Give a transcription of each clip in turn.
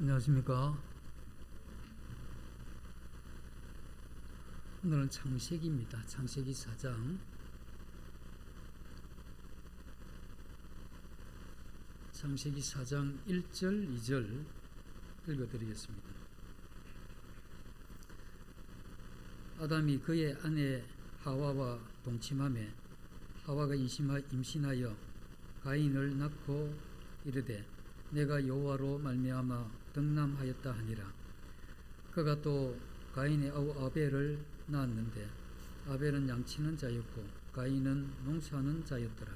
안녕하십니까. 오늘은 창세기입니다. 창세기 4장. 창세기 4장 1절, 2절 읽어드리겠습니다. 아담이 그의 아내 하와와 동침하매 하와가 임신하여 가인을 낳고 이르되 내가 여호와로 말미암아 덕남하였다 하니라. 그가 또 가인의 아우 아벨을 낳았는데 아벨은 양치는 자였고 가인은 농사하는 자였더라.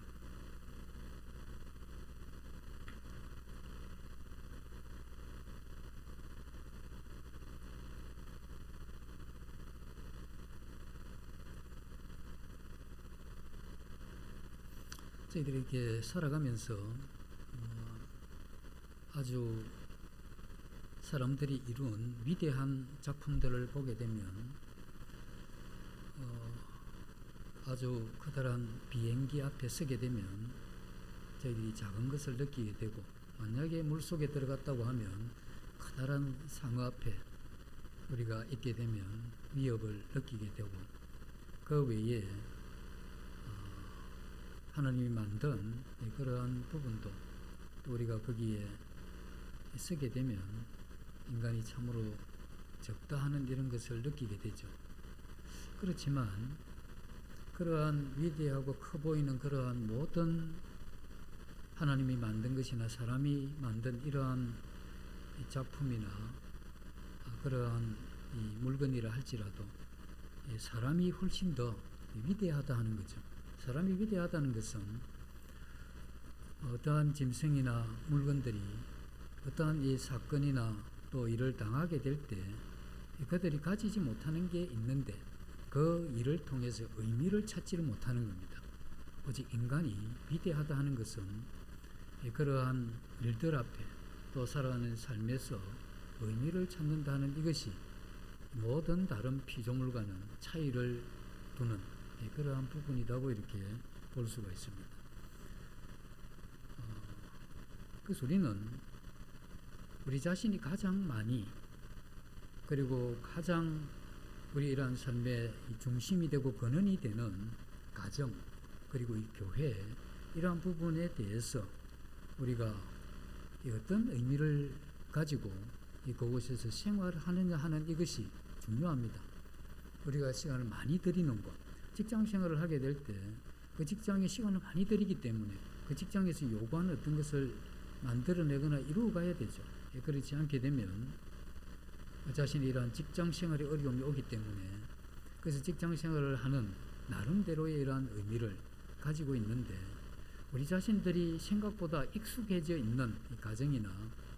저희들이 이렇게 살아가면서 아주 사람들이 이룬 위대한 작품들을 보게 되면 아주 커다란 비행기 앞에 서게 되면 저희들이 작은 것을 느끼게 되고, 만약에 물속에 들어갔다고 하면 커다란 상어 앞에 우리가 있게 되면 위협을 느끼게 되고, 그 외에 하나님이 만든 그러한 부분도 또 우리가 거기에 서게 되면 인간이 참으로 적다 하는 이런 것을 느끼게 되죠. 그렇지만 그러한 위대하고 커 보이는 그러한 모든 하나님이 만든 것이나 사람이 만든 이러한 작품이나 그러한 이 물건이라 할지라도 사람이 훨씬 더 위대하다 하는 거죠. 사람이 위대하다는 것은 어떠한 짐승이나 물건들이 어떠한 이 사건이나 또 일을 당하게 될 때 그들이 가지지 못하는 게 있는데 그 일을 통해서 의미를 찾지를 못하는 겁니다. 오직 인간이 위대하다 하는 것은 그러한 일들 앞에 또 살아가는 삶에서 의미를 찾는다는 이것이 모든 다른 피조물과는 차이를 두는 그러한 부분이라고 이렇게 볼 수가 있습니다. 그래서 우리는 우리 자신이 가장 많이, 그리고 가장 우리 이러한 삶의 중심이 되고 근원이 되는 가정, 그리고 이 교회, 이러한 부분에 대해서 우리가 어떤 의미를 가지고 그곳에서 생활하느냐 하는 이것이 중요합니다. 우리가 시간을 많이 들이는 것, 직장 생활을 하게 될 때 그 직장에 시간을 많이 들이기 때문에 그 직장에서 요구하는 어떤 것을 만들어내거나 이루어가야 되죠. 그렇지 않게 되면 자신이 이러한 직장 생활에 어려움이 오기 때문에, 그래서 직장 생활을 하는 나름대로의 이러한 의미를 가지고 있는데 우리 자신들이 생각보다 익숙해져 있는 이 가정이나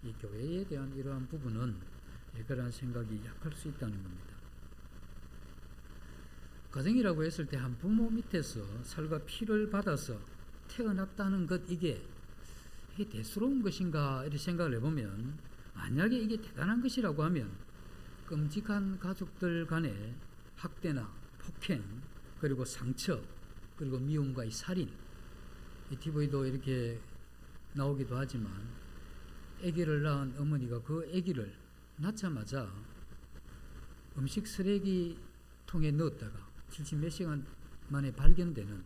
이 교회에 대한 이러한 부분은 그러한 생각이 약할 수 있다는 겁니다. 가정이라고 했을 때 한 부모 밑에서 살과 피를 받아서 태어났다는 것, 이게 대수로운 것인가 이렇게 생각을 해보면, 만약에 이게 대단한 것이라고 하면 끔찍한 가족들 간의 학대나 폭행, 그리고 상처, 그리고 미움과 살인, TV도 이렇게 나오기도 하지만 아기를 낳은 어머니가 그 아기를 낳자마자 음식 쓰레기통에 넣었다가 70몇 시간 만에 발견되는,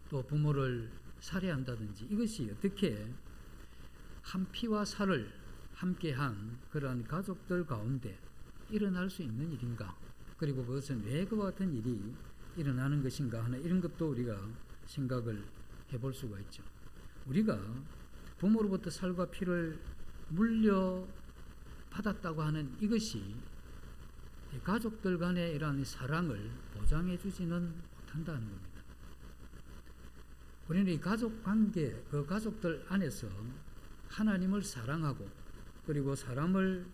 또 부모를 살해한다든지, 이것이 어떻게 한 피와 살을 함께한 그러한 가족들 가운데 일어날 수 있는 일인가, 그리고 그것은 왜 그와 같은 일이 일어나는 것인가 하는 이런 것도 우리가 생각을 해볼 수가 있죠. 우리가 부모로부터 살과 피를 물려받았다고 하는 이것이 가족들 간의 이러한 사랑을 보장해 주지는 못한다는 겁니다. 우리는 이 가족 관계, 그 가족들 안에서 하나님을 사랑하고, 그리고 사람을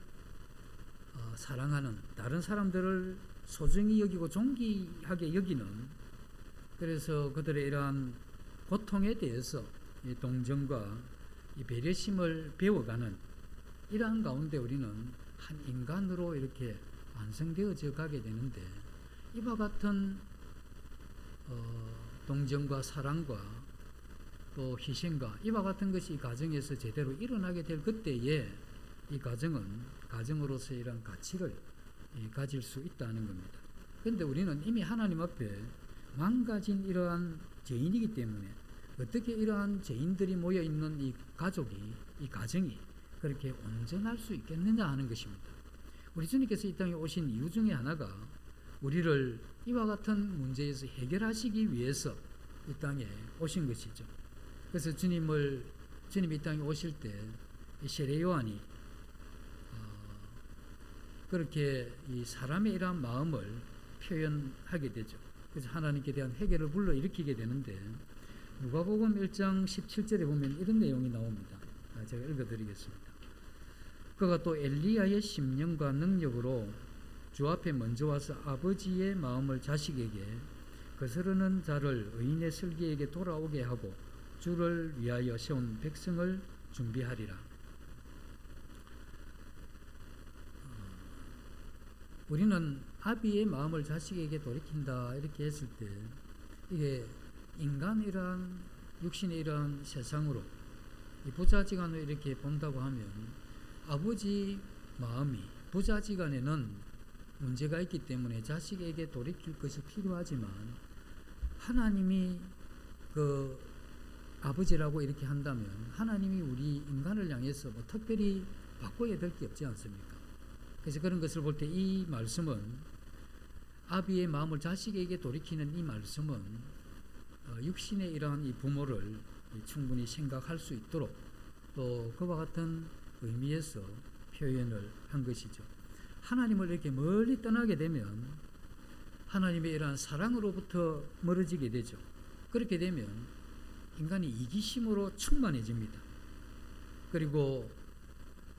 사랑하는, 다른 사람들을 소중히 여기고 존귀하게 여기는, 그래서 그들의 이러한 고통에 대해서 이 동정과 이 배려심을 배워가는 이러한 가운데 우리는 한 인간으로 이렇게 완성되어져 가게 되는데, 이와 같은 동정과 사랑과 또 희생과 이와 같은 것이 가정에서 제대로 일어나게 될 그때에 이 가정은 가정으로서 이런 가치를 가질 수 있다는 겁니다. 그런데 우리는 이미 하나님 앞에 망가진 이러한 죄인이기 때문에 어떻게 이러한 죄인들이 모여 있는 이 가족이, 이 가정이 그렇게 온전할 수 있겠느냐 하는 것입니다. 우리 주님께서 이 땅에 오신 이유 중에 하나가 우리를 이와 같은 문제에서 해결하시기 위해서 이 땅에 오신 것이죠. 그래서 주님이 이 땅에 오실 때 세례 요한이 그렇게 이 사람의 이러한 마음을 표현하게 되죠. 그래서 하나님께 대한 회개를 불러일으키게 되는데 누가복음 1장 17절에 보면 이런 내용이 나옵니다. 제가 읽어드리겠습니다. 그가 또 엘리야의 심령과 능력으로 주 앞에 먼저 와서 아버지의 마음을 자식에게 거스르는 자를 의인의 슬기에게 돌아오게 하고 주를 위하여 세운 백성을 준비하리라. 우리는 아비의 마음을 자식에게 돌이킨다 이렇게 했을 때 이게 인간이란 육신의 이러한 세상으로 이 부자지간으로 이렇게 본다고 하면 아버지 마음이 부자지간에는 문제가 있기 때문에 자식에게 돌이킬 것이 필요하지만 하나님이 그 아버지라고 이렇게 한다면 하나님이 우리 인간을 향해서 뭐 특별히 바꿔야 될 게 없지 않습니까? 그래서 그런 것을 볼 때 이 말씀은 아비의 마음을 자식에게 돌이키는 이 말씀은 육신의 이러한 이 부모를 충분히 생각할 수 있도록 또 그와 같은 의미에서 표현을 한 것이죠. 하나님을 이렇게 멀리 떠나게 되면 하나님의 이러한 사랑으로부터 멀어지게 되죠. 그렇게 되면 인간이 이기심으로 충만해집니다. 그리고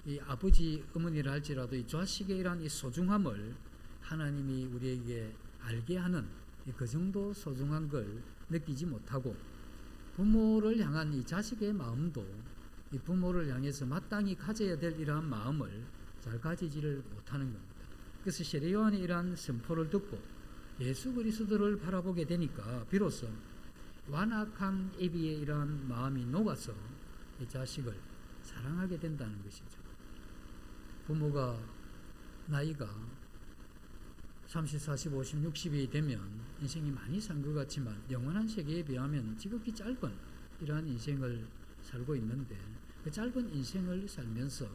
이 아버지 어머니를 할지라도 이 자식의 이러한 이 소중함을 하나님이 우리에게 알게 하는 그 정도 소중한 걸 느끼지 못하고 부모를 향한 이 자식의 마음도 이 부모를 향해서 마땅히 가져야 될 이러한 마음을 잘 가지지를 못하는 겁니다. 그래서 세례 요한의 이러한 선포를 듣고 예수 그리스도를 바라보게 되니까 비로소 완악한 애비의 이러한 마음이 녹아서 이 자식을 사랑하게 된다는 것이죠. 부모가 나이가 30, 40, 50, 60이 되면 인생이 많이 산 것 같지만 영원한 세계에 비하면 지극히 짧은 이러한 인생을 살고 있는데 그 짧은 인생을 살면서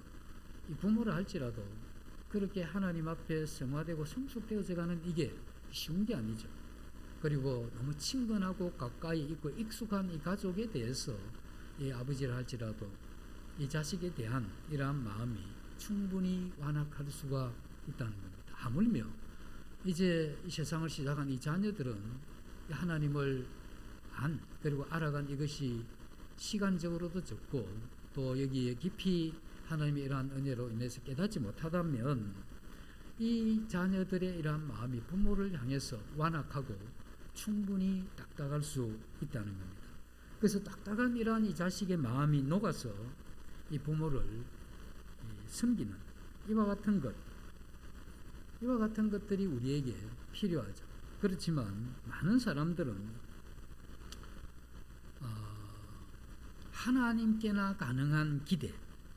이 부모를 할지라도 그렇게 하나님 앞에 성화되고 성숙되어져 가는 이게 쉬운 게 아니죠. 그리고 너무 친근하고 가까이 있고 익숙한 이 가족에 대해서 이 아버지를 할지라도 이 자식에 대한 이러한 마음이 충분히 완악할 수가 있다는 겁니다. 하물며 이제 이 세상을 시작한 이 자녀들은 하나님을 그리고 알아간 이것이 시간적으로도 적고 또 여기에 깊이 하나님의 이러한 은혜로 인해서 깨닫지 못하다면 이 자녀들의 이러한 마음이 부모를 향해서 완악하고 충분히 딱딱할 수 있다는 겁니다. 그래서 딱딱한 이러한 이 자식의 마음이 녹아서 이 부모를 섬기는 이와 같은 것들이 우리에게 필요하죠. 그렇지만 많은 사람들은 하나님께나 가능한 기대,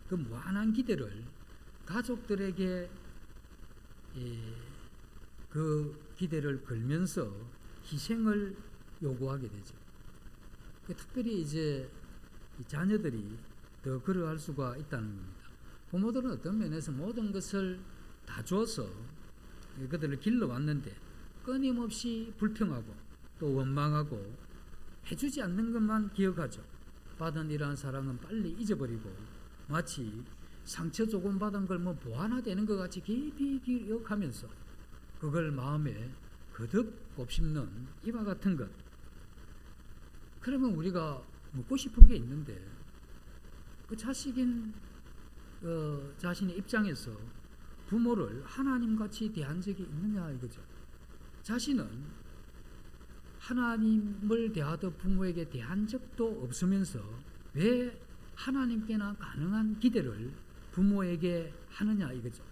그 무한한 기대를 가족들에게 그 기대를 걸면서 희생을 요구하게 되죠. 특별히 이제 자녀들이 더 그러할 수가 있다는 겁니다. 부모들은 어떤 면에서 모든 것을 다 줘서 그들을 길러왔는데 끊임없이 불평하고 또 원망하고 해주지 않는 것만 기억하죠. 받은 이러한 사랑은 빨리 잊어버리고 마치 상처 조금 받은 걸 뭐 보완화되는 것 같이 깊이 기억하면서 그걸 마음에 거듭 곱씹는 이와 같은 것. 그러면 우리가 묻고 싶은 게 있는데 그 자식인 자신의 입장에서 부모를 하나님같이 대한 적이 있느냐 이거죠. 자신은 하나님을 대하듯 부모에게 대한 적도 없으면서 왜 하나님께나 가능한 기대를 부모에게 하느냐 이거죠.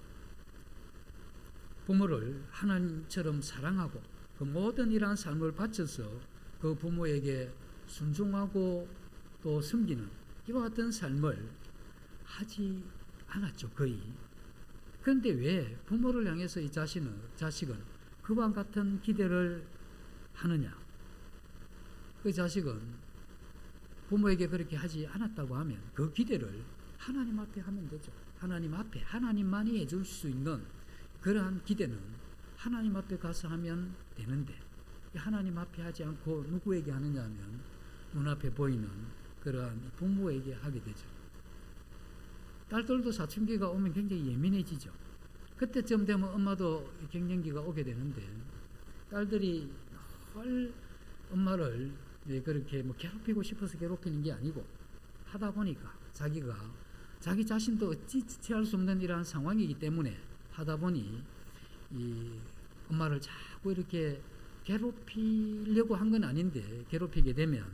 부모를 하나님처럼 사랑하고 그 모든 이러한 삶을 바쳐서 그 부모에게 순종하고 또 섬기는 이와 같은 삶을 하지 않았죠, 거의. 그런데 왜 부모를 향해서 이 자식은 그와 같은 기대를 하느냐? 그 자식은 부모에게 그렇게 하지 않았다고 하면 그 기대를 하나님 앞에 하면 되죠. 하나님 앞에 하나님만이 해줄 수 있는 그러한 기대는 하나님 앞에 가서 하면 되는데, 하나님 앞에 하지 않고 누구에게 하느냐 하면 눈앞에 보이는 그러한 부모에게 하게 되죠. 딸들도 사춘기가 오면 굉장히 예민해지죠. 그때쯤 되면 엄마도 갱년기가 오게 되는데, 딸들이 늘 엄마를 그렇게 괴롭히고 싶어서 괴롭히는 게 아니고, 하다 보니까 자기가 자기 자신도 어찌 지체할 수 없는 이러한 상황이기 때문에 하다 보니 이 엄마를 자꾸 이렇게 괴롭히려고 한 건 아닌데 괴롭히게 되면,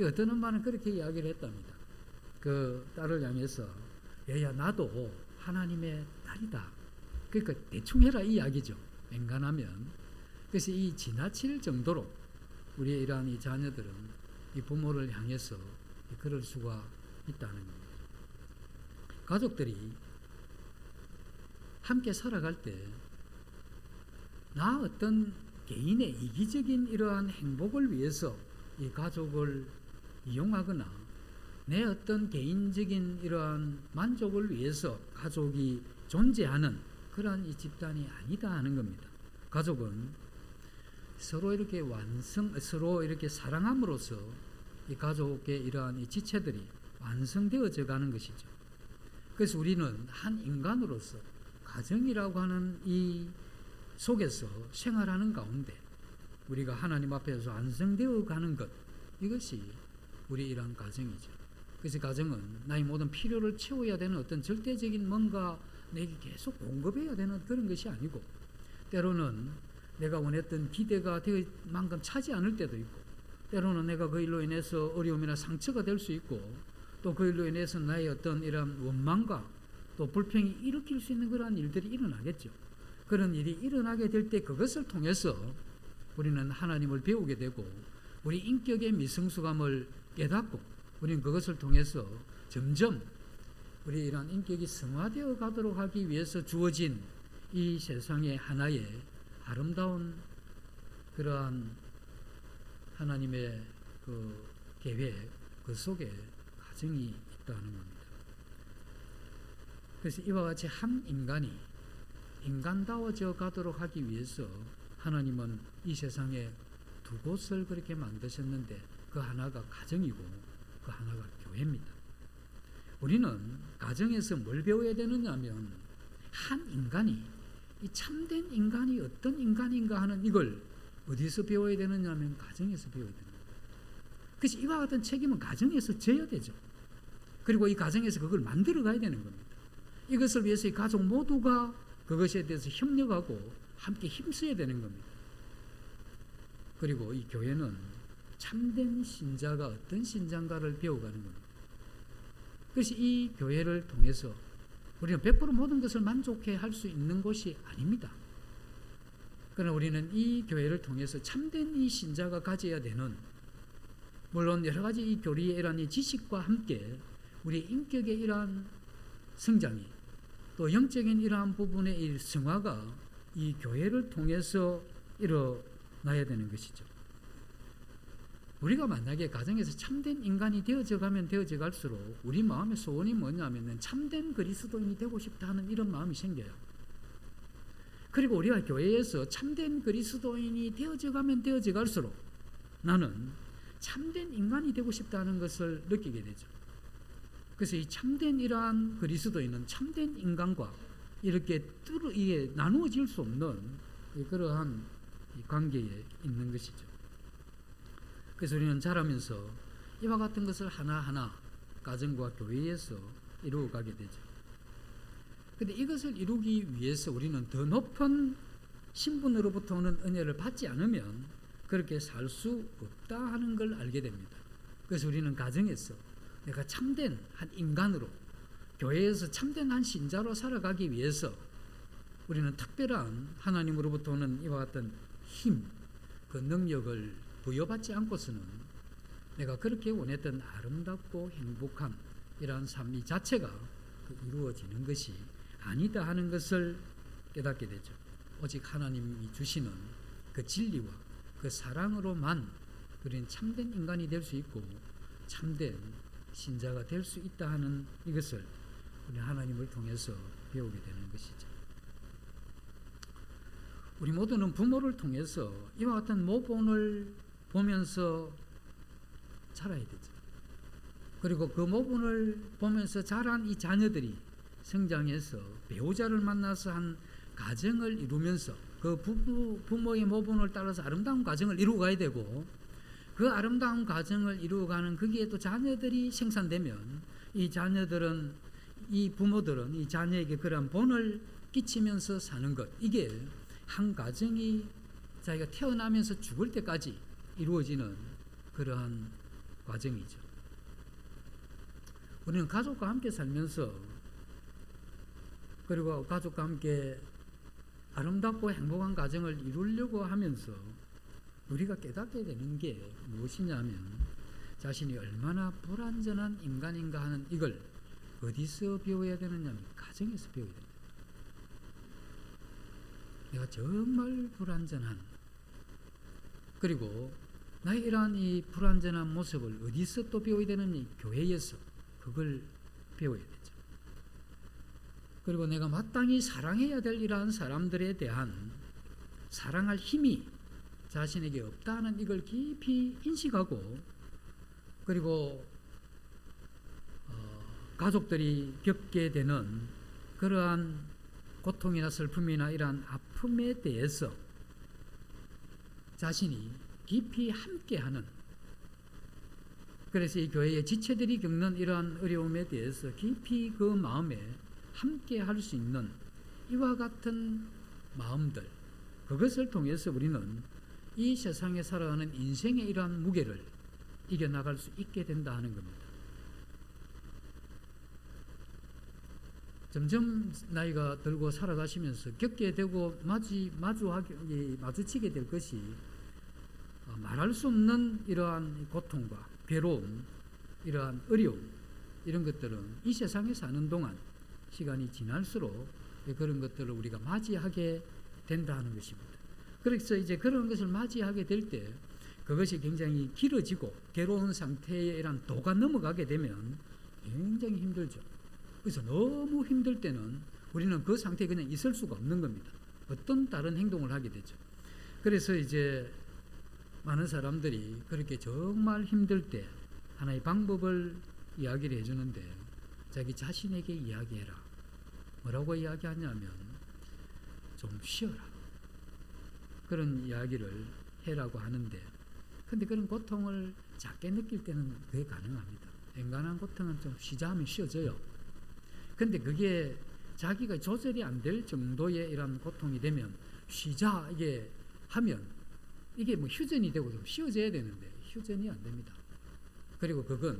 어떤 엄마는 그렇게 이야기를 했답니다. 그 딸을 향해서 얘야, 나도 하나님의 딸이다. 그러니까 대충 해라 이 이야기죠, 맹간하면. 그래서 이 지나칠 정도로 우리의 이러한 이 자녀들은 이 부모를 향해서 그럴 수가 있다는 겁니다. 가족들이 함께 살아갈 때 나 어떤 개인의 이기적인 이러한 행복을 위해서 이 가족을 이용하거나 내 어떤 개인적인 이러한 만족을 위해서 가족이 존재하는 그러한 이 집단이 아니다 하는 겁니다. 가족은 서로 이렇게 사랑함으로써 이 가족의 이러한 이 지체들이 완성되어져 가는 것이죠. 그래서 우리는 한 인간으로서 가정이라고 하는 이 속에서 생활하는 가운데 우리가 하나님 앞에서 완성되어 가는 것, 이것이 우리 이러한 가정이죠. 그래서 가정은 나의 모든 필요를 채워야 되는 어떤 절대적인 뭔가 내게 계속 공급해야 되는 그런 것이 아니고, 때로는 내가 원했던 기대가 될 만큼 차지 않을 때도 있고, 때로는 내가 그 일로 인해서 어려움이나 상처가 될 수 있고, 또 그 일로 인해서 나의 어떤 이런 원망과 또 불평이 일으킬 수 있는 그러한 일들이 일어나겠죠. 그런 일이 일어나게 될 때 그것을 통해서 우리는 하나님을 배우게 되고, 우리 인격의 미성숙함을 깨닫고, 우리는 그것을 통해서 점점 우리 이러한 인격이 성화되어 가도록 하기 위해서 주어진 이 세상의 하나의 아름다운 그러한 하나님의 그 계획, 그 속에 가정이 있다는 겁니다. 그래서 이와 같이 한 인간이 인간다워져 가도록 하기 위해서 하나님은 이 세상에 두 곳을 그렇게 만드셨는데, 그 하나가 가정이고 그 하나가 교회입니다. 우리는 가정에서 뭘 배워야 되느냐 하면, 한 인간이, 이 참된 인간이 어떤 인간인가 하는 이걸 어디서 배워야 되느냐 하면 가정에서 배워야 됩니다. 그래서 이와 같은 책임은 가정에서 져야 되죠. 그리고 이 가정에서 그걸 만들어 가야 되는 겁니다. 이것을 위해서 이 가족 모두가 그것에 대해서 협력하고 함께 힘써야 되는 겁니다. 그리고 이 교회는 참된 신자가 어떤 신자인가를 배워가는 겁니다. 그래서 이 교회를 통해서 우리는 100% 모든 것을 만족해 할 수 있는 것이 아닙니다. 그러나 우리는 이 교회를 통해서 참된 이 신자가 가져야 되는, 물론 여러 가지 이 교리의 이러한 이 지식과 함께 우리 인격의 이러한 성장이, 또 영적인 이러한 부분의 이 성화가 이 교회를 통해서 일어나야 되는 것이죠. 우리가 만약에 가정에서 참된 인간이 되어져 가면 되어져 갈수록 우리 마음의 소원이 뭐냐면 참된 그리스도인이 되고 싶다 하는 이런 마음이 생겨요. 그리고 우리가 교회에서 참된 그리스도인이 되어져 가면 되어져 갈수록 나는 참된 인간이 되고 싶다는 것을 느끼게 되죠. 그래서 이 참된 이러한 그리스도인은 참된 인간과 이렇게 이게 나누어질 수 없는 그러한 관계에 있는 것이죠. 그래서 우리는 자라면서 이와 같은 것을 하나하나 가정과 교회에서 이루어가게 되죠. 그런데 이것을 이루기 위해서 우리는 더 높은 신분으로부터 오는 은혜를 받지 않으면 그렇게 살 수 없다 하는 걸 알게 됩니다. 그래서 우리는 가정에서 내가 참된 한 인간으로, 교회에서 참된 한 신자로 살아가기 위해서 우리는 특별한 하나님으로부터 오는 이와 같은 힘, 그 능력을 부여받지 않고서는 내가 그렇게 원했던 아름답고 행복한 이러한 삶 이 자체가 이루어지는 것이 아니다 하는 것을 깨닫게 되죠. 오직 하나님이 주시는 그 진리와 그 사랑으로만 우리는 참된 인간이 될 수 있고 참된 신자가 될 수 있다 하는 이것을 우리 하나님을 통해서 배우게 되는 것이죠. 우리 모두는 부모를 통해서 이와 같은 모본을 보면서 자라야 되죠. 그리고 그 모본을 보면서 자란 이 자녀들이 성장해서 배우자를 만나서 한 가정을 이루면서 그 부모의 모본을 따라서 아름다운 가정을 이루어 가야 되고, 그 아름다운 가정을 이루어가는 거기에 또 자녀들이 생산되면 이 자녀들은, 이 부모들은 이 자녀에게 그러한 본을 끼치면서 사는 것, 이게 한 가정이 자기가 태어나면서 죽을 때까지 이루어지는 그러한 과정이죠. 우리는 가족과 함께 살면서, 그리고 가족과 함께 아름답고 행복한 가정을 이루려고 하면서 우리가 깨닫게 되는 게 무엇이냐면, 자신이 얼마나 불완전한 인간인가 하는 이걸 어디서 배워야 되느냐면 가정에서 배워야 됩니다. 내가 정말 불완전한, 그리고 나의 이러한 이 불완전한 모습을 어디서 또 배워야 되느냐? 교회에서 그걸 배워야 되죠. 그리고 내가 마땅히 사랑해야 될 이러한 사람들에 대한 사랑할 힘이 자신에게 없다는 이걸 깊이 인식하고, 그리고 가족들이 겪게 되는 그러한 고통이나 슬픔이나 이러한 아픔에 대해서 자신이 깊이 함께하는, 그래서 이 교회의 지체들이 겪는 이러한 어려움에 대해서 깊이 그 마음에 함께 할 수 있는 이와 같은 마음들, 그것을 통해서 우리는 이 세상에 살아가는 인생의 이러한 무게를 이겨나갈 수 있게 된다 하는 겁니다. 점점 나이가 들고 살아가시면서 겪게 되고 마주치게 될 것이 말할 수 없는 이러한 고통과 괴로움, 이러한 어려움, 이런 것들은 이 세상에 사는 동안 시간이 지날수록 그런 것들을 우리가 맞이하게 된다 하는 것입니다. 그래서 이제 그런 것을 맞이하게 될 때 그것이 굉장히 길어지고 괴로운 상태에 이런 도가 넘어가게 되면 굉장히 힘들죠. 그래서 너무 힘들 때는 우리는 그 상태에 그냥 있을 수가 없는 겁니다. 어떤 다른 행동을 하게 되죠. 그래서 이제 많은 사람들이 그렇게 정말 힘들 때 하나의 방법을 이야기를 해주는데, 자기 자신에게 이야기해라. 뭐라고 이야기하냐면 좀 쉬어라, 그런 이야기를 해라고 하는데, 근데 그런 고통을 작게 느낄 때는 그게 가능합니다. 인간한 고통은 좀 쉬자 하면 쉬어져요. 근데 그게 자기가 조절이 안 될 정도의 이런 고통이 되면 쉬자 이게 하면 이게 뭐 휴전이 되고 좀 쉬어져야 되는데 휴전이 안 됩니다. 그리고 그건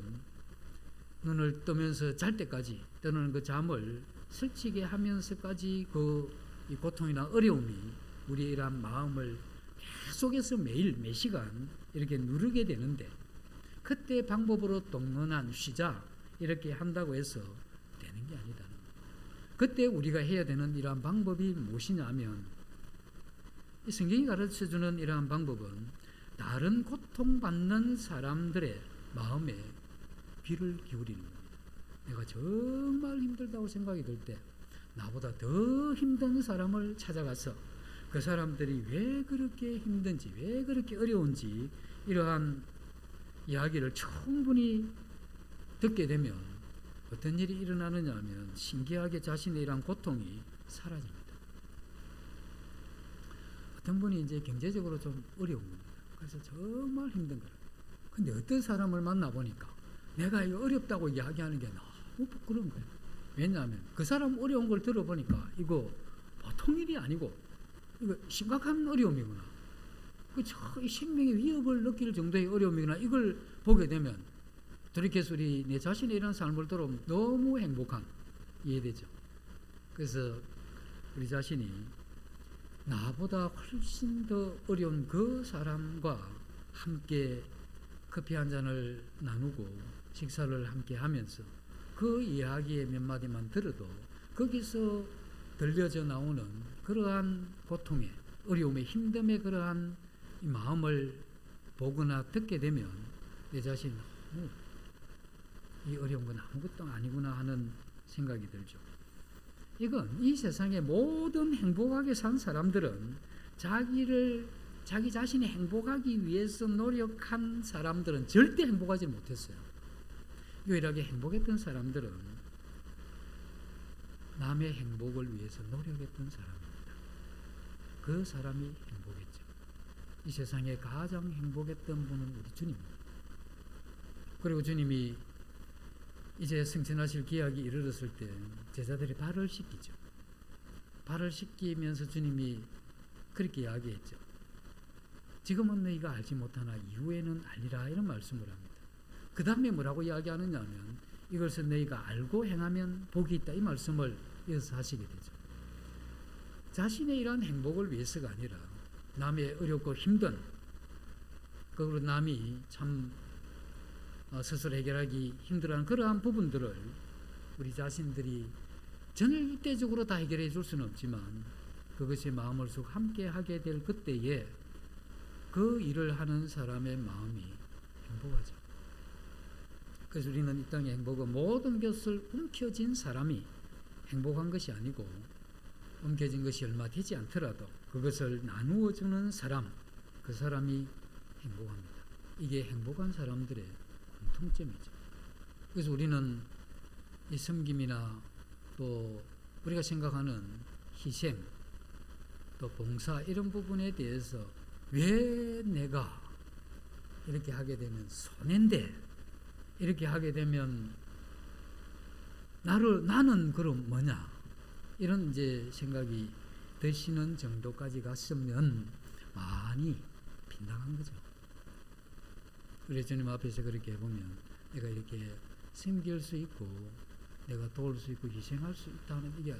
눈을 뜨면서 잘 때까지 떠는 그 잠을 설치게 하면서까지 이 고통이나 어려움이 우리의 이러한 마음을 계속해서 매일 매 시간 이렇게 누르게 되는데, 그때 방법으로 동문한 쉬자 이렇게 한다고 해서 되는 게 아니다. 그때 우리가 해야 되는 이러한 방법이 무엇이냐 하면, 이 성경이 가르쳐주는 이러한 방법은 다른 고통받는 사람들의 마음에 귀를 기울이는 겁니다. 내가 정말 힘들다고 생각이 들 때 나보다 더 힘든 사람을 찾아가서 그 사람들이 왜 그렇게 힘든지, 왜 그렇게 어려운지 이러한 이야기를 충분히 듣게 되면 어떤 일이 일어나느냐 하면 신기하게 자신의 이러한 고통이 사라집니다. 어떤 분이 이제 경제적으로 좀 어려운 겁니다. 그래서 정말 힘든 거예요. 근데 어떤 사람을 만나보니까 내가 이거 어렵다고 이야기하는 게 너무 부끄러운 거예요. 왜냐하면 그 사람 어려운 걸 들어보니까 이거 보통 일이 아니고 이거 심각한 어려움이구나, 이 생명의 위협을 느낄 정도의 어려움이구나, 이걸 보게 되면 돌이켜서 내 자신의 이런 삶을 들어보면 너무 행복한 이해되죠. 그래서 우리 자신이 나보다 훨씬 더 어려운 그 사람과 함께 커피 한 잔을 나누고 식사를 함께 하면서 그 이야기의 몇 마디만 들어도 거기서 들려져 나오는 그러한 고통의 어려움의 힘듦의 그러한 이 마음을 보거나 듣게 되면 내 자신 이 어려운 건 아무것도 아니구나 하는 생각이 들죠. 이건 이 세상의 모든 행복하게 산 사람들은 자기 자신이 행복하기 위해서 노력한 사람들은 절대 행복하지 못했어요. 유일하게 행복했던 사람들은 남의 행복을 위해서 노력했던 사람입니다. 그 사람이 행복했죠. 이 세상에 가장 행복했던 분은 우리 주님입니다. 그리고 주님이 이제 승천하실 기약이 이르렀을 때 제자들이 발을 씻기죠. 발을 씻기면서 주님이 그렇게 이야기했죠. 지금은 너희가 알지 못하나 이후에는 알리라, 이런 말씀을 합니다. 그 다음에 뭐라고 이야기하느냐 하면 이것을 너희가 알고 행하면 복이 있다, 이 말씀을 이어서 하시게 되죠. 자신의 이러한 행복을 위해서가 아니라 남의 어렵고 힘든, 그리고 남이 참 스스로 해결하기 힘들어하는 그러한 부분들을 우리 자신들이 절대적으로 다 해결해 줄 수는 없지만 그것이 마음을 속 함께 하게 될 그때에 그 일을 하는 사람의 마음이 행복하죠. 그래서 우리는 이 땅의 행복은 모든 것을 움켜쥔 사람이 행복한 것이 아니고 움켜진 것이 얼마 되지 않더라도 그것을 나누어 주는 사람, 그 사람이 행복합니다. 이게 행복한 사람들의 공통점이죠. 그래서 우리는 이 섬김이나 또 우리가 생각하는 희생, 또 봉사, 이런 부분에 대해서 왜 내가 이렇게 하게 되면 손해인데, 이렇게 하게 되면 나는 그럼 뭐냐, 이런 이제 생각이 드시는 정도까지 갔으면 많이 빗나간 거죠. 그래서 주님 앞에서 그렇게 해보면 내가 이렇게 섬길 수 있고 내가 도울 수 있고 희생할 수 있다는 이게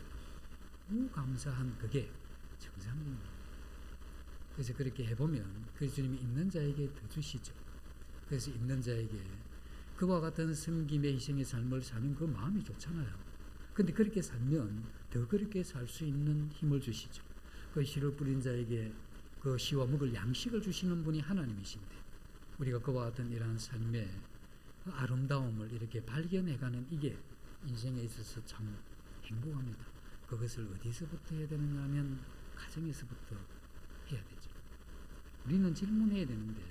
너무 감사한, 그게 정상입니다. 그래서 그렇게 해보면 그 주님이 있는 자에게 더 주시죠. 그래서 있는 자에게 그와 같은 섬김의 희생의 삶을 사는 그 마음이 좋잖아요. 근데 그렇게 살면 더 그렇게 살 수 있는 힘을 주시죠. 그 씨를 뿌린 자에게 그 씨와 먹을 양식을 주시는 분이 하나님이신데 우리가 그와 같은 이러한 삶의 그 아름다움을 이렇게 발견해가는 이게 인생에 있어서 참 행복합니다. 그것을 어디서부터 해야 되느냐 하면 가정에서부터 해야 되죠. 우리는 질문해야 되는데,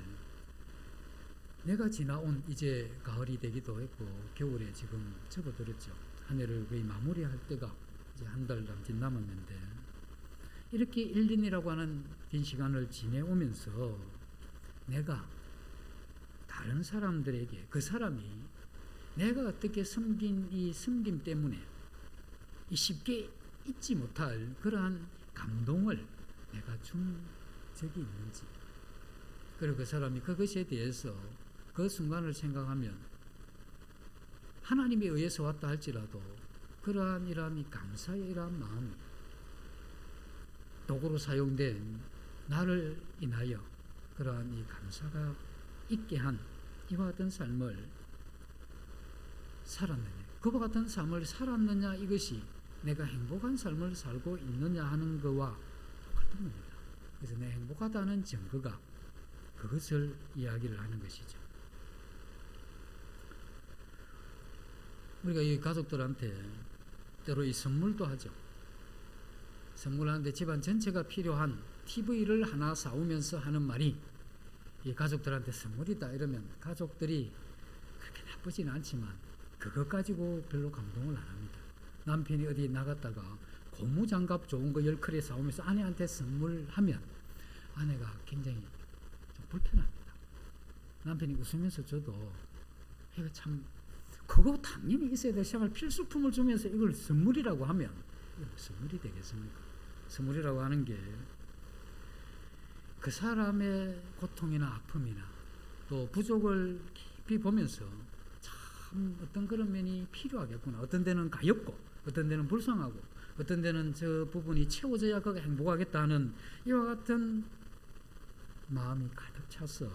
내가 지나온 이제 가을이 되기도 했고 겨울에 지금 접어들었죠. 한 해를 거의 마무리할 때가 이제 한 달 남짓 남았는데, 이렇게 1년이라고 하는 긴 시간을 지내오면서 내가 다른 사람들에게, 그 사람이 내가 어떻게 섬긴 이 섬김 때문에 이 쉽게 잊지 못할 그러한 감동을 내가 준 적이 있는지, 그리고 그 사람이 그것에 대해서 그 순간을 생각하면 하나님에 의해서 왔다 할지라도 그러한 이러한 이 감사의 이러한 마음이 도구로 사용된 나를 인하여 그러한 이 감사가 있게 한 이와 같은 삶을 살았느냐, 그와 같은 삶을 살았느냐, 이것이 내가 행복한 삶을 살고 있느냐 하는 것과 똑같은 겁니다. 그래서 내 행복하다는 증거가 그것을 이야기를 하는 것이죠. 우리가 이 가족들한테 때로 이 선물도 하죠. 선물하는데 집안 전체가 필요한 TV를 하나 사오면서 하는 말이 이 가족들한테 선물이다 이러면 가족들이 그렇게 나쁘지는 않지만 그것 가지고 별로 감동을 안 합니다. 남편이 어디 나갔다가 고무장갑 좋은 거 10컬에 사오면서 아내한테 선물하면 아내가 굉장히 좀 불편합니다. 남편이 웃으면서 줘도 이거 참 그거 당연히 있어야 될 생활 필수품을 주면서 이걸 선물이라고 하면 이거 선물이 되겠습니까? 선물이라고 하는 게 그 사람의 고통이나 아픔이나 또 부족을 깊이 보면서 참 어떤 그런 면이 필요하겠구나, 어떤 데는 가엾고 어떤 데는 불쌍하고 어떤 데는 저 부분이 채워져야 그가 행복하겠다 하는 이와 같은 마음이 가득 차서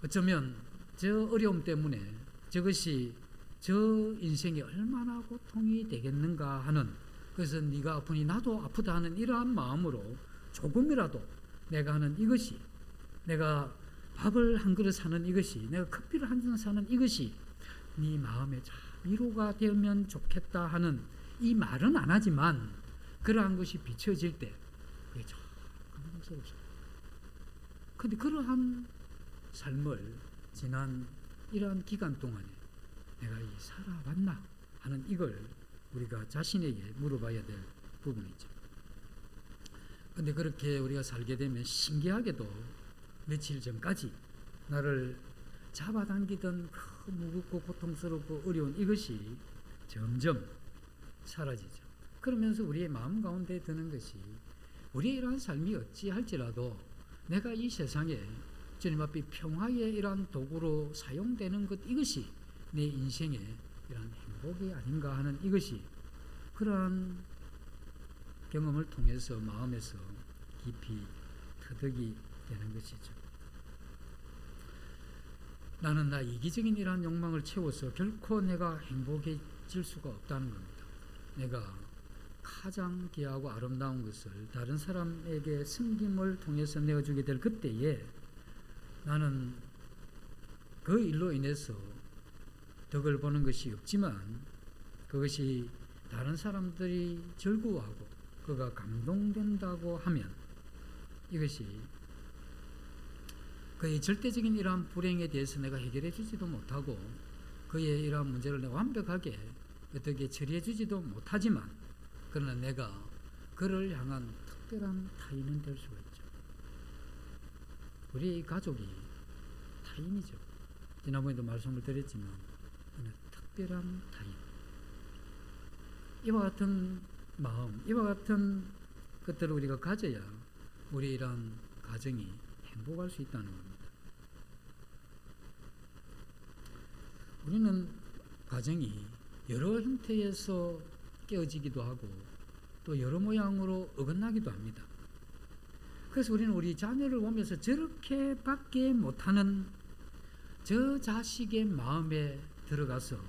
어쩌면 저 어려움 때문에 저것이 저 인생이 얼마나 고통이 되겠는가 하는, 그래서 네가 아프니 나도 아프다 하는 이러한 마음으로 조금이라도 내가 하는 이것이, 내가 밥을 한 그릇 사는 이것이, 내가 커피를 한 잔 사는 이것이 네 마음에 참 위로가 되면 좋겠다 하는 이 말은 안 하지만 그러한 것이 비춰질 때 그게 참 감동스럽습니다. 그런데 그러한 삶을 지난 이러한 기간 동안에 내가 살아왔나 하는 이걸 우리가 자신에게 물어봐야 될 부분이죠. 그런데 그렇게 우리가 살게 되면 신기하게도 며칠 전까지 나를 잡아당기던 그 무겁고 고통스럽고 어려운 이것이 점점 사라지죠. 그러면서 우리의 마음 가운데 드는 것이, 우리의 이러한 삶이 어찌할지라도 내가 이 세상에 주님 앞에 평화의 이러한 도구로 사용되는 것, 이것이 내 인생의 이러한 행복이 아닌가 하는 이것이, 그러한 경험을 통해서 마음에서 깊이 터득이 되는 것이죠. 나는 나 이기적인 이러한 욕망을 채워서 결코 내가 행복해질 수가 없다는 겁니다. 내가 가장 귀하고 아름다운 것을 다른 사람에게 섬김을 통해서 내어주게 될 그때에 나는 그 일로 인해서 덕을 보는 것이 없지만, 그것이 다른 사람들이 즐거워하고 그가 감동된다고 하면 이것이 그의 절대적인 이러한 불행에 대해서 내가 해결해 주지도 못하고 그의 이러한 문제를 내가 완벽하게 어떻게 처리해 주지도 못하지만, 그러나 내가 그를 향한 특별한 타인은 될 수가 있죠. 우리 가족이 타인이죠. 지난번에도 말씀을 드렸지만 특별한 타인, 이와 같은 마음, 이와 같은 것들을 우리가 가져야 우리 이러한 가정이 행복할 수 있다는 겁니다. 우리는 가정이 여러 형태에서 깨어지기도 하고 또 여러 모양으로 어긋나기도 합니다. 그래서 우리는 우리 자녀를 보면서 저렇게 밖에 못하는 저 자식의 마음에 들어가서,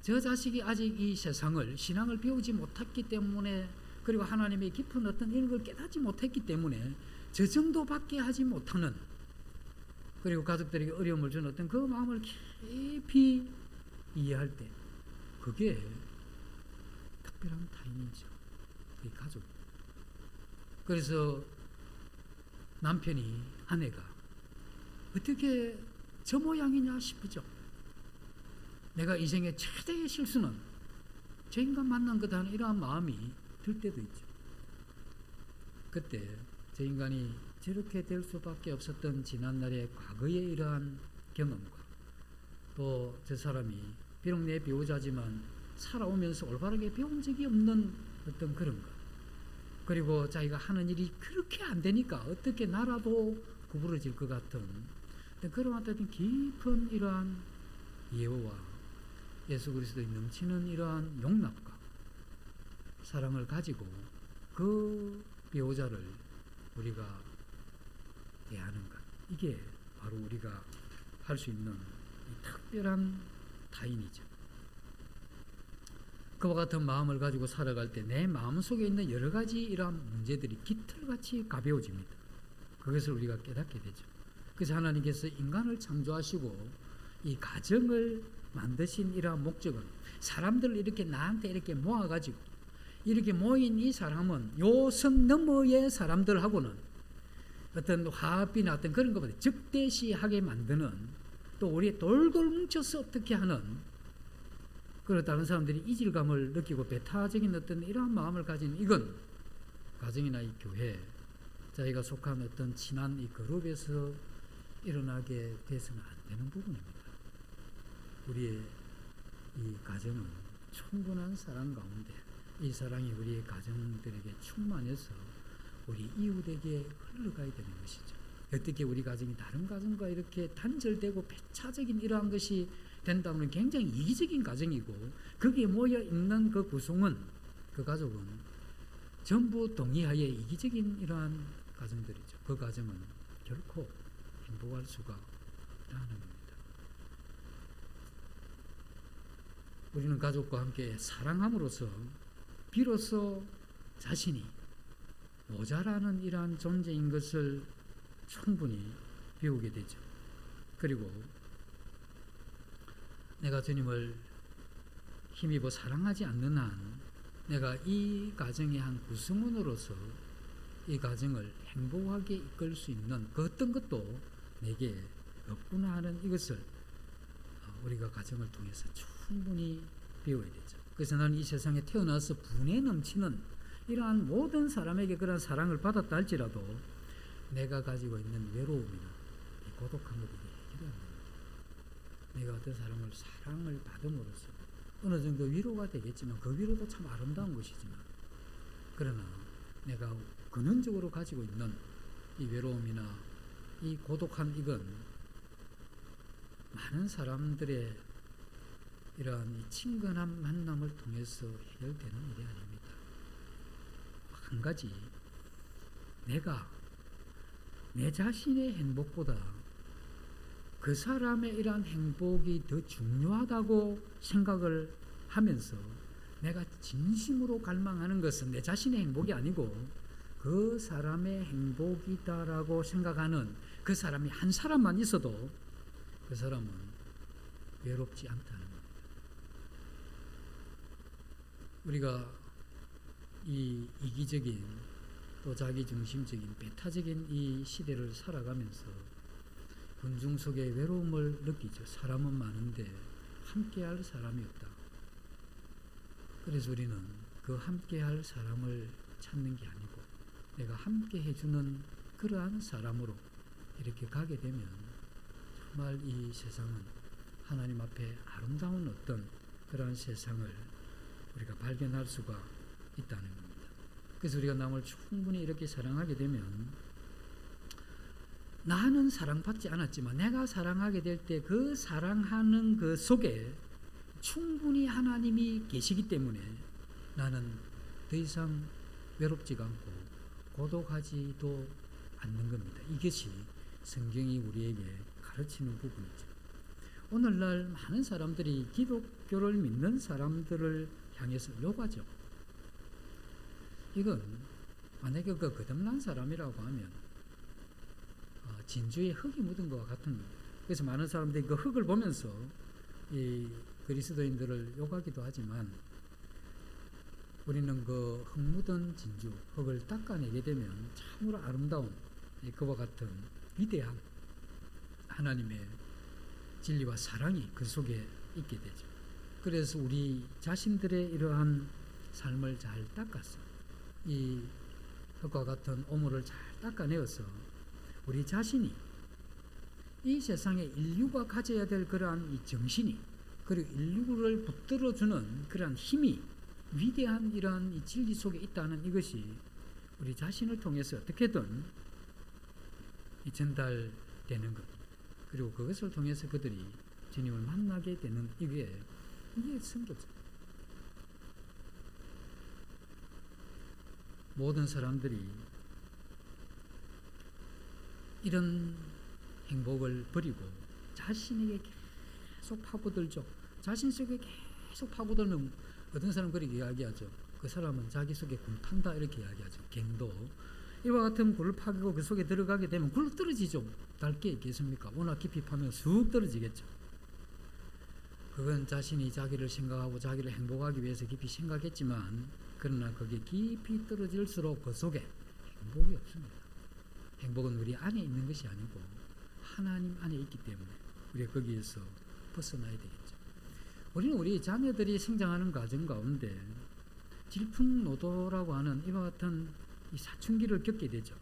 저 자식이 아직 이 세상을, 신앙을 배우지 못했기 때문에, 그리고 하나님의 깊은 어떤 이런 걸 깨닫지 못했기 때문에 저 정도밖에 하지 못하는, 그리고 가족들에게 어려움을 주는 어떤 그 마음을 깊이 이해할 때 그게 특별한 타인이죠. 이 가족. 그래서 남편이, 아내가 어떻게 저 모양이냐 싶으죠. 내가 인생의 최대의 실수는 저 인간 만난 거다 하는 이러한 마음이 들 때도 있죠. 그때 저 인간이 저렇게 될 수밖에 없었던 지난날의 과거의 이러한 경험과, 또 저 사람이 비록 내 배우자지만 살아오면서 올바르게 배운 적이 없는 어떤 그런 것, 그리고 자기가 하는 일이 그렇게 안 되니까 어떻게 나라도 구부러질 것 같은 그러한 어떤 깊은 이러한 예호와 예수 그리스도의 넘치는 이러한 용납과 사랑을 가지고 그 배우자를 우리가 대하는 것, 이게 바로 우리가 할 수 있는 이 특별한 타인이죠. 그와 같은 마음을 가지고 살아갈 때 내 마음속에 있는 여러 가지 이러한 문제들이 깃털같이 가벼워집니다. 그것을 우리가 깨닫게 되죠. 그래서 하나님께서 인간을 창조하시고 이 가정을 만드신 이러한 목적은, 사람들을 이렇게 나한테 이렇게 모아가지고 이렇게 모인 이 사람은 요 선 너머의 사람들하고는 어떤 화합이나 어떤 그런 것보다 적대시하게 만드는, 또 우리 돌돌 뭉쳐서 어떻게 하는, 그리고 다른 사람들이 이질감을 느끼고 배타적인 어떤 이러한 마음을 가진, 이건 가정이나 이 교회, 자기가 속한 어떤 친한 이 그룹에서 일어나게 돼서는 안 되는 부분입니다. 우리의 이 가정은 충분한 사랑 가운데 이 사랑이 우리의 가정들에게 충만해서 우리 이웃에게 흘러가야 되는 것이죠. 어떻게 우리 가정이 다른 가정과 이렇게 단절되고 배차적인 이러한 것이 된다면 굉장히 이기적인 가정이고, 거기에 모여 있는 그 구성은, 그 가족은 전부 동의하에 이기적인 이러한 가정들이죠. 그 가정은 결코 행복할 수가 없다는 겁니다. 우리는 가족과 함께 사랑함으로써 비로소 자신이 모자라는 이러한 존재인 것을 충분히 배우게 되죠. 그리고 내가 주님을 힘입어 사랑하지 않는 한 내가 이 가정의 한 구성원으로서 이 가정을 행복하게 이끌 수 있는 그 어떤 것도 내게 없구나 하는 이것을 우리가 가정을 통해서 충분히 배워야 되죠. 그래서 나는 이 세상에 태어나서 분에 넘치는 이러한 모든 사람에게 그런 사랑을 받았다 할지라도 내가 가지고 있는 외로움이나 이 고독한 것이 해결이 안 됩니다. 내가 어떤 사랑을 받음으로써 어느 정도 위로가 되겠지만 그 위로도 참 아름다운 것이지만 그러나 내가 근원적으로 가지고 있는 이 외로움이나 이 고독한 이건 많은 사람들의 이러한 이 친근한 만남을 통해서 해결되는 일이 아닙니다. 한 가지, 내가 내 자신의 행복보다 그 사람의 이러한 행복이 더 중요하다고 생각을 하면서 내가 진심으로 갈망하는 것은 내 자신의 행복이 아니고 그 사람의 행복이다라고 생각하는 그 사람이 한 사람만 있어도 그 사람은 외롭지 않다는 겁니다. 우리가 이 이기적인 또 자기중심적인 배타적인 이 시대를 살아가면서 군중 속에 외로움을 느끼죠. 사람은 많은데 함께할 사람이 없다. 그래서 우리는 그 함께할 사람을 찾는 게 아니고 내가 함께 해주는 그러한 사람으로 이렇게 가게 되면 정말 이 세상은 하나님 앞에 아름다운 어떤 그러한 세상을 우리가 발견할 수가 있다는 겁니다. 그래서 우리가 남을 충분히 이렇게 사랑하게 되면 나는 사랑받지 않았지만 내가 사랑하게 될 때 그 사랑하는 그 속에 충분히 하나님이 계시기 때문에 나는 더 이상 외롭지가 않고 고독하지도 않는 겁니다. 이것이 성경이 우리에게 가르치는 부분이죠. 오늘날 많은 사람들이 기독교를 믿는 사람들을 향해서 욕하죠. 이건 만약에 그 거듭난 사람이라고 하면 진주에 흙이 묻은 것과 같은 겁니다. 그래서 많은 사람들이 그 흙을 보면서 이 그리스도인들을 욕하기도 하지만 우리는 그 흙 묻은 진주, 흙을 닦아내게 되면 참으로 아름다운 그와 같은 위대한 하나님의 진리와 사랑이 그 속에 있게 되죠. 그래서 우리 자신들의 이러한 삶을 잘 닦아서 이 흙과 같은 오물을 잘 닦아내어서 우리 자신이 이 세상에 인류가 가져야 될 그러한 이 정신이 그리고 인류를 붙들어주는 그러한 힘이 위대한 이러한 이 진리 속에 있다는 이것이 우리 자신을 통해서 어떻게든 이 전달되는 것 그리고 그것을 통해서 그들이 주님을 만나게 되는 이게 선교죠. 모든 사람들이 이런 행복을 버리고 자신에게 계속 파고들죠. 자신 속에 계속 파고들면 어떤 사람은 그렇게 이야기하죠. 그 사람은 자기 속에 굴 탄다 이렇게 이야기하죠. 갱도. 이와 같은 굴을 파고 그 속에 들어가게 되면 굴 떨어지죠. 닳게 있겠습니까? 워낙 깊이 파면 쑥 떨어지겠죠. 그건 자신이 자기를 생각하고 자기를 행복하기 위해서 깊이 생각했지만 그러나 그게 깊이 떨어질수록 그 속에 행복이 없습니다. 행복은 우리 안에 있는 것이 아니고 하나님 안에 있기 때문에 우리가 거기에서 벗어나야 되겠죠. 우리는 우리 자녀들이 성장하는 과정 가운데 질풍노도라고 하는 이와 같은 이 사춘기를 겪게 되죠.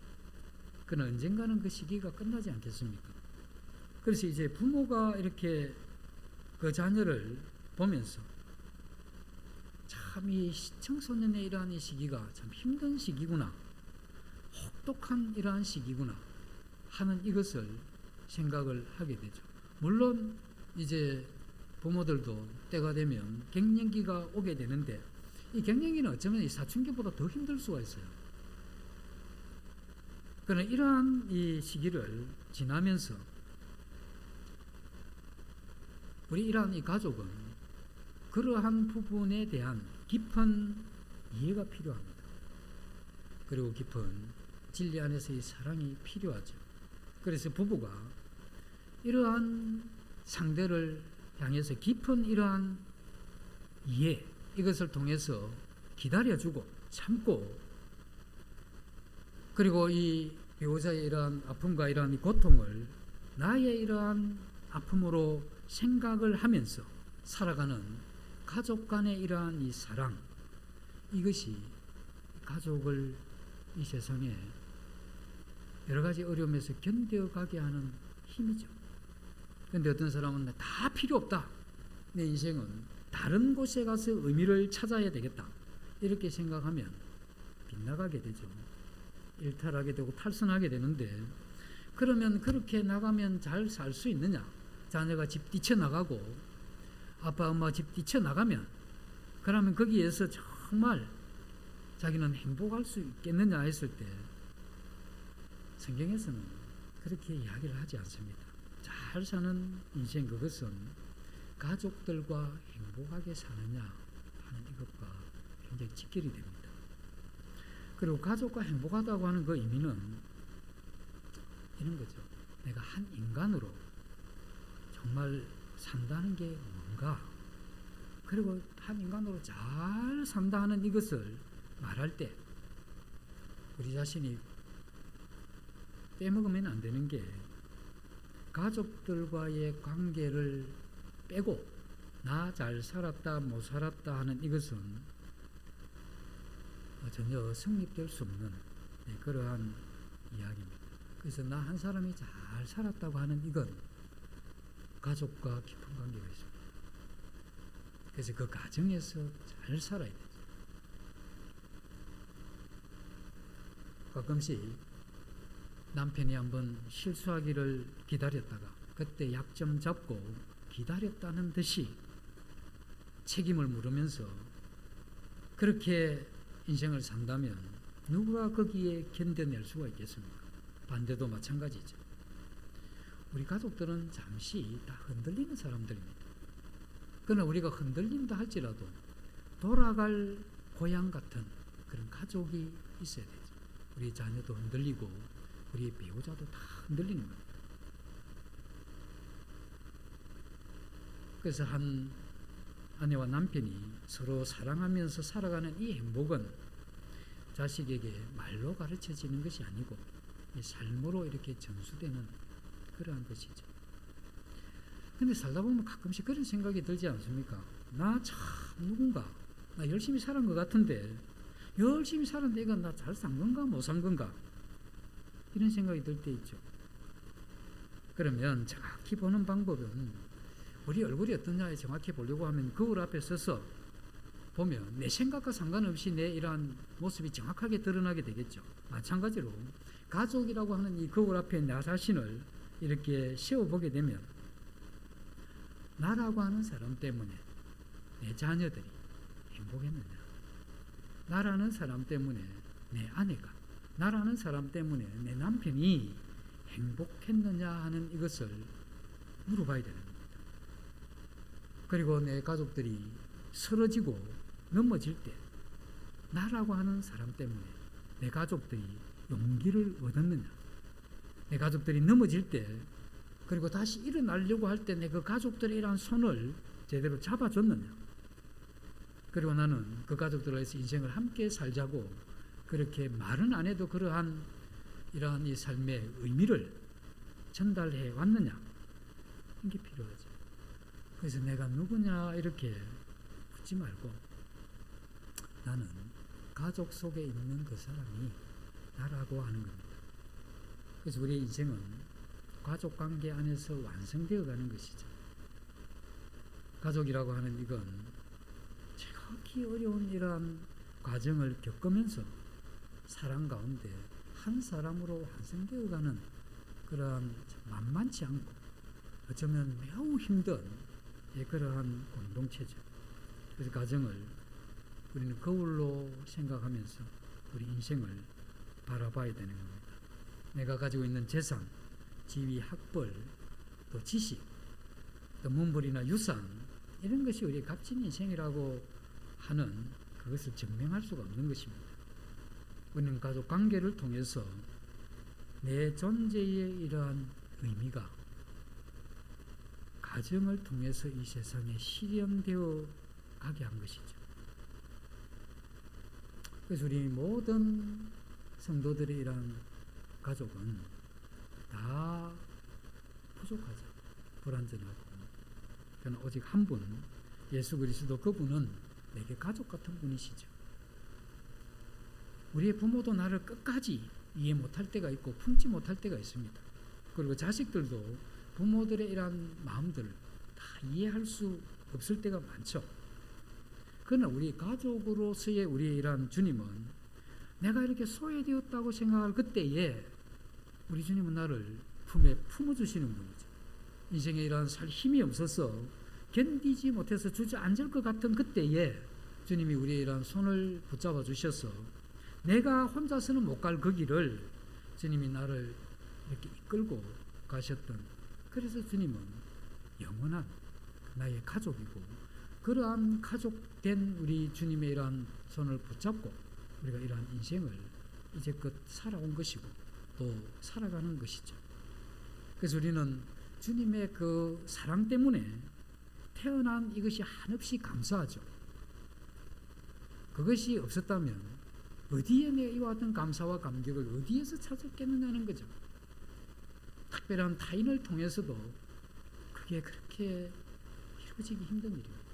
그러나 언젠가는 그 시기가 끝나지 않겠습니까? 그래서 이제 부모가 이렇게 그 자녀를 보면서 참 이 청소년의 이러한 이 시기가 참 힘든 시기구나, 혹독한 이러한 시기구나 하는 이것을 생각을 하게 되죠. 물론 이제 부모들도 때가 되면 갱년기가 오게 되는데 이 갱년기는 어쩌면 이 사춘기보다 더 힘들 수가 있어요. 그러나 이러한 이 시기를 지나면서 우리 이러한 이 가족은 그러한 부분에 대한 깊은 이해가 필요합니다. 그리고 깊은 진리 안에서의 사랑이 필요하죠. 그래서 부부가 이러한 상대를 향해서 깊은 이러한 이해, 이것을 통해서 기다려주고 참고, 그리고 이 배우자의 이러한 아픔과 이러한 이 고통을 나의 이러한 아픔으로 생각을 하면서 살아가는 가족 간의 이러한 이 사랑, 이것이 가족을 이 세상에 여러 가지 어려움에서 견뎌가게 하는 힘이죠. 그런데 어떤 사람은 다 필요 없다, 내 인생은 다른 곳에 가서 의미를 찾아야 되겠다, 이렇게 생각하면 빗나가게 되죠. 일탈하게 되고 탈선하게 되는데, 그러면 그렇게 나가면 잘 살 수 있느냐? 자녀가 집 뛰쳐나가고 아빠 엄마 집 뛰쳐나가면 그러면 거기에서 정말 자기는 행복할 수 있겠느냐 했을 때, 성경에서는 그렇게 이야기를 하지 않습니다. 잘 사는 인생, 그것은 가족들과 행복하게 사느냐 하는 이것과 굉장히 직결이 됩니다. 그리고 가족과 행복하다고 하는 그 의미는 이런 거죠. 내가 한 인간으로 정말 산다는 게 뭔가, 그리고 한 인간으로 잘 산다 하는 이것을 말할 때 우리 자신이 빼먹으면 안 되는 게, 가족들과의 관계를 빼고 나 잘 살았다 못 살았다 하는 이것은 전혀 성립될 수 없는 그러한 이야기입니다. 그래서 나 한 사람이 잘 살았다고 하는 이건 가족과 깊은 관계가 있습니다. 그래서 그 가정에서 잘 살아야 되죠. 가끔씩 남편이 한번 실수하기를 기다렸다가 그때 약점 잡고 기다렸다는 듯이 책임을 물으면서 그렇게 인생을 산다면 누가 거기에 견뎌낼 수가 있겠습니까? 반대도 마찬가지죠. 우리 가족들은 잠시 다 흔들리는 사람들입니다. 그러나 우리가 흔들린다 할지라도 돌아갈 고향 같은 그런 가족이 있어야 되죠. 우리 자녀도 흔들리고 우리 배우자도 다 흔들리는 겁니다. 그래서 한 아내와 남편이 서로 사랑하면서 살아가는 이 행복은 자식에게 말로 가르쳐지는 것이 아니고 삶으로 이렇게 전수되는 그러한 것이죠. 근데 살다 보면 가끔씩 그런 생각이 들지 않습니까? 나 참 누군가, 나 열심히 살은 것 같은데, 열심히 살았는데 이건 나 잘 산 건가 못 산 건가, 이런 생각이 들 때 있죠. 그러면 정확히 보는 방법은, 우리 얼굴이 어떠냐에 정확히 보려고 하면 거울 앞에 서서 보면 내 생각과 상관없이 내 이러한 모습이 정확하게 드러나게 되겠죠. 마찬가지로 가족이라고 하는 이 거울 앞에 나 자신을 이렇게 세워보게 되면 나라고 하는 사람 때문에 내 자녀들이 행복했느냐, 나라는 사람 때문에 내 아내가, 나라는 사람 때문에 내 남편이 행복했느냐 하는 이것을 물어봐야 되는 겁니다. 그리고 내 가족들이 쓰러지고 넘어질 때 나라고 하는 사람 때문에 내 가족들이 용기를 얻었느냐, 내 가족들이 넘어질 때 그리고 다시 일어나려고 할 때 내 그 가족들의 이러한 손을 제대로 잡아줬느냐, 그리고 나는 그 가족들과 인생을 함께 살자고 그렇게 말은 안 해도 그러한 이러한 이 삶의 의미를 전달해 왔느냐, 이게 필요하죠. 그래서 내가 누구냐 이렇게 묻지 말고 나는 가족 속에 있는 그 사람이 나라고 하는 겁니다. 그래서 우리의 인생은 가족관계 안에서 완성되어 가는 것이죠. 가족이라고 하는 이건 정확히 어려운 이러한 과정을 겪으면서 사랑 가운데 한 사람으로 완성되어 가는 그러한 만만치 않고 어쩌면 매우 힘든 그러한 공동체죠. 그래서 가정을 우리는 거울로 생각하면서 우리 인생을 바라봐야 되는 겁니다. 내가 가지고 있는 재산, 지위, 학벌, 또 지식, 또 문물이나 유산, 이런 것이 우리의 값진 인생이라고 하는 그것을 증명할 수가 없는 것입니다. 우리는 가족 관계를 통해서 내 존재의 이러한 의미가 가정을 통해서 이 세상에 실현되어 가게 한 것이죠. 그래서 우리 모든 성도들의 이러한 가족은 다 부족하죠. 불완전하고. 그러나 오직 한 분, 예수 그리스도, 그분은 내게 가족 같은 분이시죠. 우리의 부모도 나를 끝까지 이해 못할 때가 있고 품지 못할 때가 있습니다. 그리고 자식들도 부모들의 이러한 마음들을 다 이해할 수 없을 때가 많죠. 그러나 우리 가족으로서의 우리의 이러한 주님은 내가 이렇게 소외되었다고 생각할 그때에 우리 주님은 나를 품에 품어주시는 분이죠. 인생에 이러한 살 힘이 없어서 견디지 못해서 주저앉을 것 같은 그때에 주님이 우리의 이러한 손을 붙잡아 주셔서 내가 혼자서는 못 갈 그 길을 주님이 나를 이렇게 이끌고 가셨던, 그래서 주님은 영원한 나의 가족이고, 그러한 가족된 우리 주님의 이러한 손을 붙잡고 우리가 이러한 인생을 이제껏 살아온 것이고 또 살아가는 것이죠. 그래서 우리는 주님의 그 사랑 때문에 태어난 이것이 한없이 감사하죠. 그것이 없었다면 어디에 내가 이와 같은 감사와 감격을 어디에서 찾았겠느냐는 거죠. 특별한 타인을 통해서도 그게 그렇게 이루어지기 힘든 일입니다.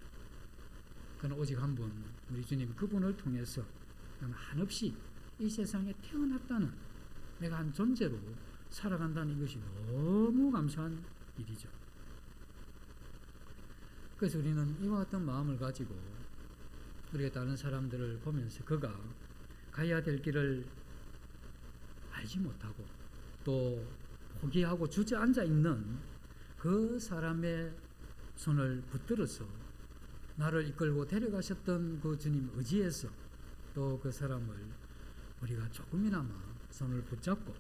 그러나 오직 한 분, 우리 주님 그분을 통해서 한없이 이 세상에 태어났다는, 내가 한 존재로 살아간다는 이것이 너무 감사한 일이죠. 그래서 우리는 이와 같은 마음을 가지고 우리가 다른 사람들을 보면서 그가 가야 될 길을 알지 못하고 또 포기하고 주저앉아 있는 그 사람의 손을 붙들어서 나를 이끌고 데려가셨던 그 주님 의지에서 또 그 사람을 우리가 조금이나마 손을 붙잡고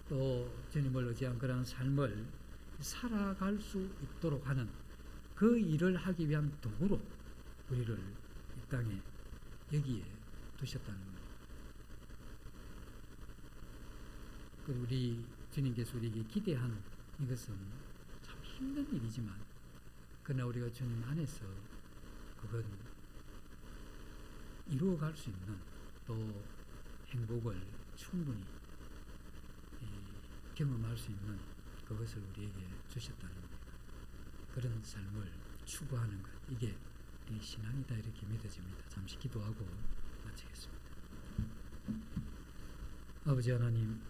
또 주님을 의지한 그런 삶을 살아갈 수 있도록 하는 그 일을 하기 위한 도구로 우리를 이 땅에 여기에 두셨다는 겁니다. 우리 주님께서 우리에게 기대한 이것은 참 힘든 일이지만, 그러나 우리가 주님 안에서 그건 이루어갈 수 있는, 또 행복을 충분히 경험할 수 있는 그것을 우리에게 주셨다는 겁니다. 그런 삶을 추구하는 것, 이게 우리 신앙이다 이렇게 믿어집니다. 잠시 기도하고 마치겠습니다. 아버지 하나님,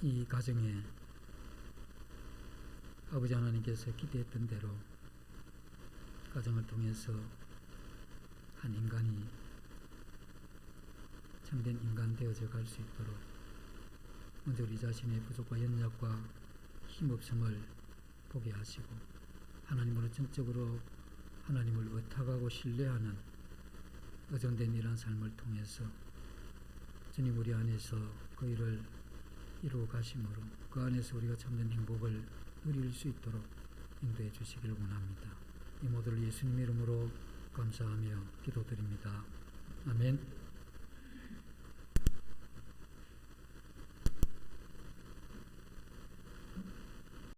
이 가정에 아버지 하나님께서 기대했던 대로 가정을 통해서 한 인간이 참된 인간 되어져 갈 수 있도록 먼저 우리 자신의 부족과 연약과 힘없음을 보게 하시고 하나님으로 전적으로 하나님을 의탁하고 신뢰하는 의존된 이러한 삶을 통해서 주님 우리 안에서 그 일을 이루어 가심으로 그 안에서 우리가 참된 행복을 누릴 수 있도록 인도해 주시길 원합니다. 이 모두를 예수님 이름으로 감사하며 기도드립니다. 아멘.